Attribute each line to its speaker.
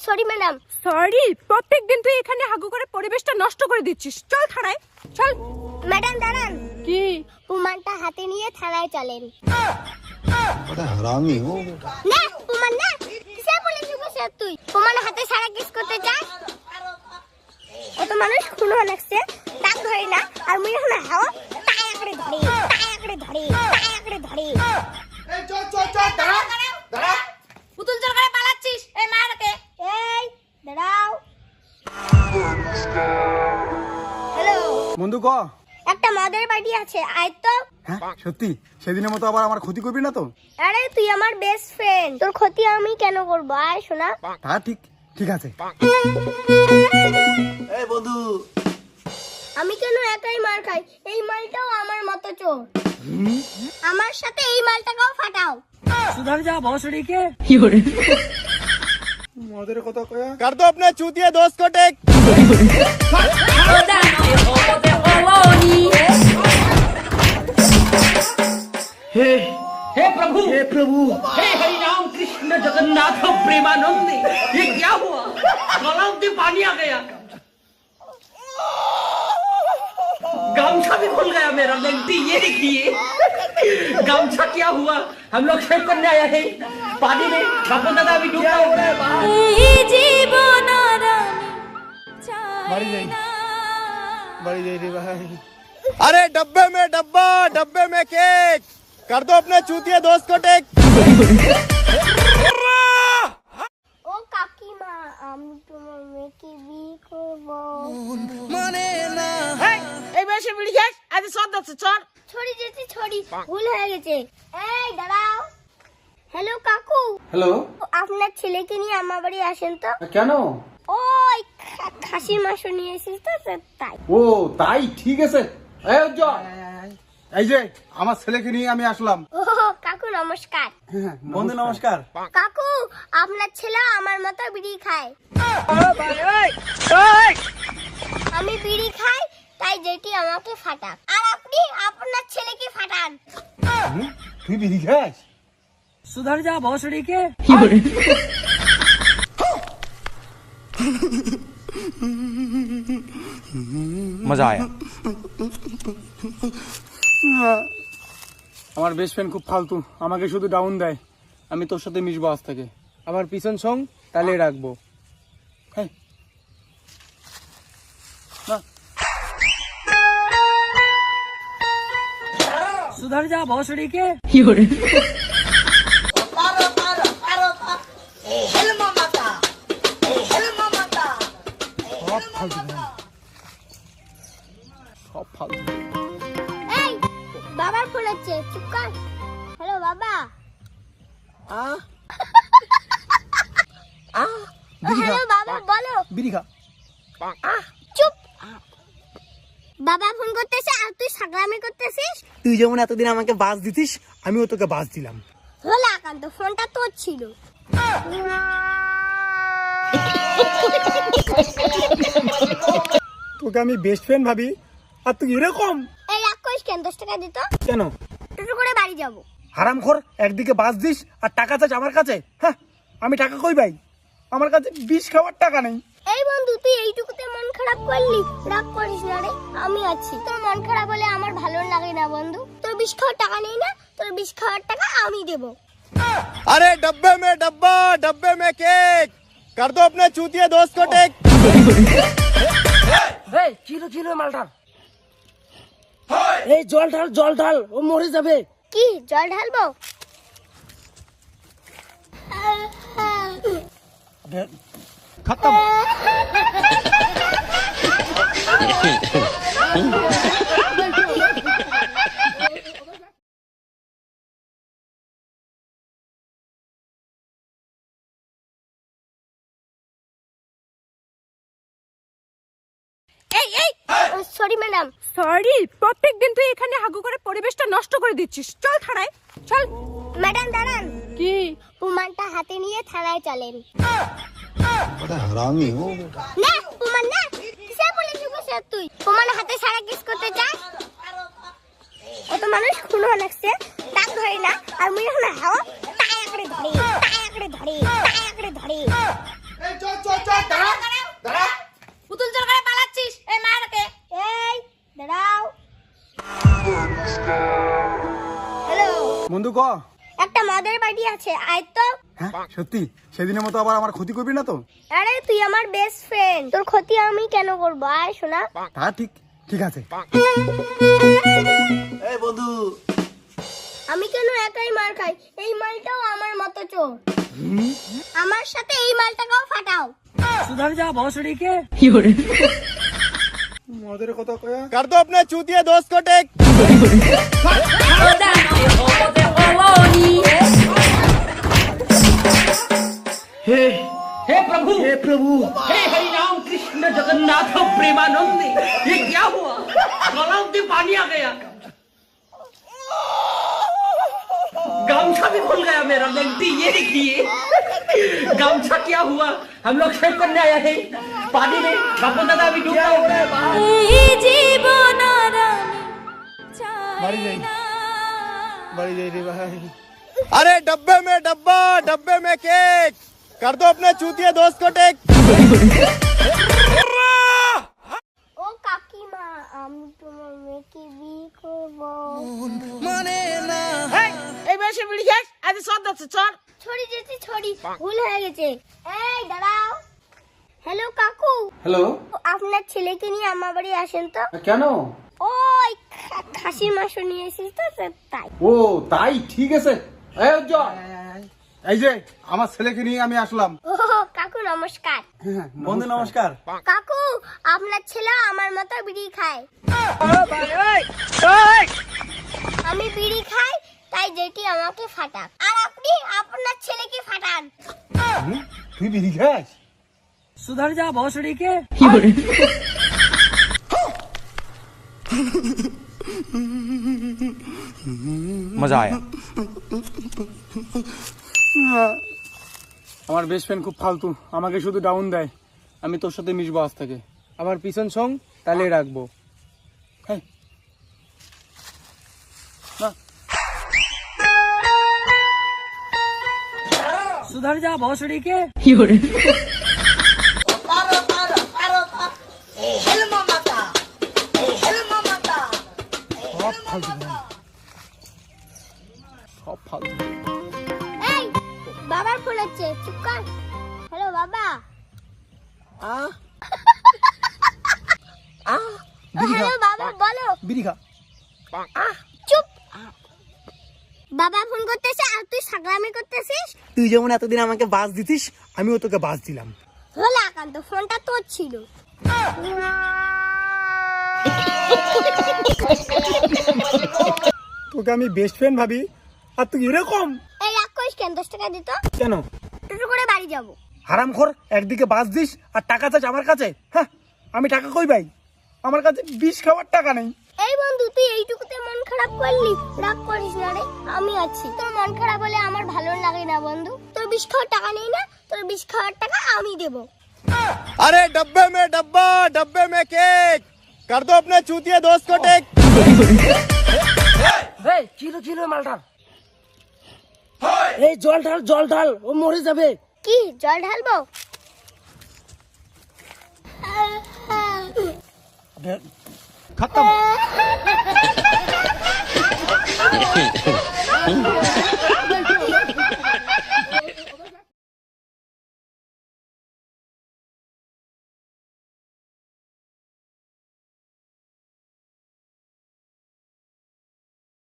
Speaker 1: Sorry madam.
Speaker 2: Sorry? প্রত্যেকদিন তুই এখানে হাগু করে পরিবেশটা নষ্ট করে দিচ্ছিস। চল থানায় চল।
Speaker 1: ম্যাডাম দাঁড়ান।
Speaker 2: কি?
Speaker 1: প্রমাণটা হাতে নিয়ে থানায় চলেন।
Speaker 3: बड़ा हरामी हो बेटा।
Speaker 1: না প্রমাণ না, কিসে পুলিশ বসে তুই প্রমাণ হাতে সারা কেস করতে চাস? কত মানুষ খুন হচ্ছে তাক ধরে না, আর মুই এখন হাও টায়া করে ধরে
Speaker 4: এই চল চল চল দাঁড়া দাঁড়া।
Speaker 1: পুতুল চল করে পালাচ্ছিস, এই মারকে। এই দাঁড়াও। হ্যালো
Speaker 3: বন্ধু ক।
Speaker 1: একটা মদের বাড়ি আছে, আয় তো।
Speaker 3: হ্যাঁ সত্যি? সেদিনের মতো আবার আমার ক্ষতি করবি না তো?
Speaker 1: আরে তুই আমার বেস্ট ফ্রেন্ড, তোর ক্ষতি আমি কেন করব? আয় শোনা।
Speaker 3: তা ঠিক ঠিক আছে। এই বন্ধু,
Speaker 1: আমি কেন একাই মার খাই? এই মালটাও আমার মতো চোর। আমার সাথে এই মালটাকেও ফাটাও।
Speaker 2: सुधर जा भोसड़ी के।
Speaker 3: মদের কথা কয়া।
Speaker 4: कर दो अपने चूतिया दोस्त को टेक।
Speaker 5: हे प्रभु हे हरि राम कृष्ण जगन्नाथ प्रेमानंद, ये क्या हुआ? गलाव में पानी आ गया, गामछा भी खुल गया मेरा। लेंटी ये देखिए, गामछा क्या हुआ? हम लोग शेव करने आया है पानी में, बापू दादा अभी डूबा हुआ है बाहर।
Speaker 3: বাড়ি যাই রে ভাই।
Speaker 4: अरे डब्बे में केक। कर दो अपने चूतिया दोस्त को टेक।
Speaker 1: ও কাকিমা, আমি তোমার মেয়েকে বিয়ে করব।
Speaker 2: এই বয়সে বিড়ি খাস? আজ সব যাচ্ছে চল।
Speaker 1: ছড়ি যেতে ছড়ি, ভুল হয়ে গেছে। এই দাঁড়াও। হ্যালো কাকু।
Speaker 3: হ্যালো।
Speaker 1: আপনার ছেলেকে নিয়ে আমার বাড়ি আসেন তো।
Speaker 3: কেন?
Speaker 1: ওই খাসির মাংস নিয়ে এসেছিস তো, তাই।
Speaker 3: ও তাই, ঠিক আছে। এই উজ্জ্বল, এই যে আমার ছেলেকে নিয়ে আমি আসলাম।
Speaker 1: ও কাকু নমস্কার।
Speaker 3: বন্ধু নমস্কার।
Speaker 1: কাকু আপনার ছেলে আমার মতো বিড়ি খায়। আমি বিড়ি খাই, তাই যেটি আমাকে ফাটাক, আর আপনি আপনার ছেলেকে ফাটান।
Speaker 3: তুই বিড়ি খাস?
Speaker 2: सुधर जा भोसड़ी के।
Speaker 3: মজা আয়া। আমার বেস্ট ফ্রেন্ড খুব ফালতু, আমাকে শুধু ডাউন দেয়। আমি তোর সাথে মিশবো আজ থেকে। আমার পিছন সং তাহলে রাখবো। হ্যাঁ না,
Speaker 2: सुधर जा भोसड़ी के।
Speaker 3: সব ফালতু ভাই, সব ফালতু।
Speaker 1: এই বাবার ফোন হচ্ছে, চুপ কর। হ্যালো বাবা। হ্যালো বাবা বলো।
Speaker 3: বিড়ি খা।
Speaker 1: চুপ। বাবা ফোন করতেছে আর তুই সাগরামি করতেছিস।
Speaker 3: তুই যেমন এতদিন আমাকে বাস দিতিস, আমিও তোকে বাস দিলাম।
Speaker 1: হলো আকান্ত, ফোনটা তোর ছিল।
Speaker 3: তোকে আমি বেস্ট ফ্রেন্ড ভাবি, আর তুই এরকম।
Speaker 1: এই রাগ করিস কেন? 10 টাকা দিত,
Speaker 3: কেন?
Speaker 1: টোটো করে বাড়ি যাবো।
Speaker 3: হারামখোর, একদিকে বাস দিস আর টাকা চাস আমার কাছে। হ্যাঁ, আমি টাকা কই ভাই? আমার কাছে বিষ খাওয়ার টাকা নেই।
Speaker 1: এই বন্ধু তুই এইটুকুতে মন খারাপ করলি? রাগ করিস না রে, আমি আছি। তোর মন খারাপ হলে আমার ভালো লাগে না বন্ধু। তোর বিষ খাওয়ার টাকা নেই না, তোর বিষ খাওয়ার টাকা আমি দেবো।
Speaker 4: अरे डब्बे में केक। कर दो अपने चूतिया दोस्त को टेक।
Speaker 2: এই চিলো চিলো মালটার। এই জল ঢাল, ও মরে যাবে।
Speaker 1: কি জল ঢালবো?
Speaker 3: খতম।
Speaker 2: এই এই
Speaker 1: সরি ম্যাডাম।
Speaker 2: সরি? প্রত্যেকদিন তুই এখানে হাগু করে পরিবেশটা নষ্ট করে দিচ্ছিস। চল থানায় চল।
Speaker 1: ম্যাডাম দাঁড়ান।
Speaker 2: কি?
Speaker 1: প্রমাণটা হাতে নিয়ে থানায় চলেন।
Speaker 3: बड़ा हरामी हो बेटा।
Speaker 1: না প্রমাণ না, কিসে পুলিশ বসে তুই প্রমাণ হাতে সারা কেস করতে চাস? কত মানুষ খুন হচ্ছে তাক ধরে না, আর মুই এখন হাও টায়া করে ধরে।
Speaker 4: এই চল
Speaker 3: বন্ধু ক।
Speaker 1: একটা মদের বাড়ি আছে, আয় তো।
Speaker 3: হ্যাঁ সত্যি? সেদিনের মতো আবার আমার ক্ষতি করবি না তো?
Speaker 1: আরে তুই আমার বেস্ট ফ্রেন্ড, তোর ক্ষতি আমি কেন করবো? আয় শোনা।
Speaker 3: তা ঠিক, ঠিক আছে।
Speaker 4: এই বন্ধু,
Speaker 1: আমি কেন একাই মার খাই? এই মালটাও আমার মতো চোর। আমার সাথে এই মালটাকেও ফাটাও।
Speaker 5: सुधर जा भोसड़ी के
Speaker 3: মদের কথা কয়া।
Speaker 4: कर दो अपने चूतिया दोस्त को टेक।
Speaker 5: हे हे प्रभु हे हरि राम कृष्ण जगन्नाथ प्रेमानंद, ये क्या हुआ? गलाव में पानी आ गया, गामछा भी खुल गया मेरा। लेंटी ये देखिए, गामछा क्या हुआ? हम लोग शेव करने आया है, पानी में बापू दादा भी डूब गए।
Speaker 3: বাড়ি যাই, বাড়ি যাই রে ভাই।
Speaker 4: अरे डब्बे में केक। कर दो अपने चूतिया दोस्त को टेक।
Speaker 1: ও কাকিমা, আমি তোমার মেয়েকে বিয়ে করবো।
Speaker 2: এই বেশি বিড়ি খাস, আজ সব যাচ্ছে চল।
Speaker 1: ছড়ি যেতে ছড়ি, ভুল হয়ে গেছে। এই দাঁড়াও। হ্যালো কাকু,
Speaker 3: হ্যালো,
Speaker 1: আপনার ছেলেকে নিয়ে আমার বাড়ি আসেন তো।
Speaker 3: কেন?
Speaker 1: ওই খাসির মাংস নিয়ে এসেছি তো, তাই।
Speaker 3: ও তাই, ঠিক আছে। এই উজ্জ্বল, এই যে আমার ছেলেকে নিয়ে আমি আসলাম।
Speaker 1: ও কাকু নমস্কার।
Speaker 3: বন্ধু নমস্কার।
Speaker 1: কাকু, আপনার ছেলে আমার মতো বিড়ি খায়। আমি বিড়ি খাই, তাই যেটি আমাকে ফাটাক, আর আপনি আপনার ছেলেকে ফাটান।
Speaker 3: তুই বিড়ি খাস?
Speaker 5: सुधर जा भोसड़ी के
Speaker 3: মজা আয়া। আমার বেস্ট ফ্রেন্ড খুব ফালতু, আমাকে শুধু ডাউন দেয়। আমি তোর সাথে মিশবো আজ থেকে। আমার পিছন সং তাহলে রাখবো। হ্যাঁ না,
Speaker 5: सुधर जा भोसड़ी के
Speaker 3: সব ফালতু ভাই, সব ফালতু।
Speaker 1: এই বাবার ফোন হচ্ছে, চুপ কর। হ্যালো বাবা। হ্যালো বাবা, বলো।
Speaker 3: বিড়ি খা।
Speaker 1: চুপ। বাবা ফোন করতেছে আর তুই সাগলামি করতেছিস।
Speaker 3: তুই যেমন এতদিন আমাকে বাস দিতিস, আমিও তোকে বাস দিলাম।
Speaker 1: হলো আকান্ত, ফোনটা তোর ছিল।
Speaker 3: তোকে আমি বেস্ট ফ্রেন্ড ভাবি, আর তুই এরকম।
Speaker 1: এই রাগ করিস কেন? 10 টাকা দিত,
Speaker 3: কেন?
Speaker 1: টোটো করে বাড়ি যাবো।
Speaker 3: হারামখোর, একদিকে বাস দিস আর টাকা চাস আমার কাছে। হ্যাঁ, আমি টাকা কই পাই? আমার কাছে বিষ খাওয়ার টাকা নেই।
Speaker 1: এই বন্ধু, তুই এইটুকুতে মন খারাপ করলি? রাগ করিস না রে, আমি আছি। তোর মন খারাপ হলে আমার ভালো লাগে না বন্ধু। তোর বিষ খাওয়ার টাকা নেই না, তোর বিষ খাওয়ার টাকা আমি দেবো।
Speaker 4: अरे डब्बे में केक। कर दो अपने चूतिया दोस्त को टेक।
Speaker 5: এই চিলো চিলো মালটা, এই জল ঢাল, ও মরে যাবে।
Speaker 1: কি জল ঢালবো?
Speaker 3: খতম।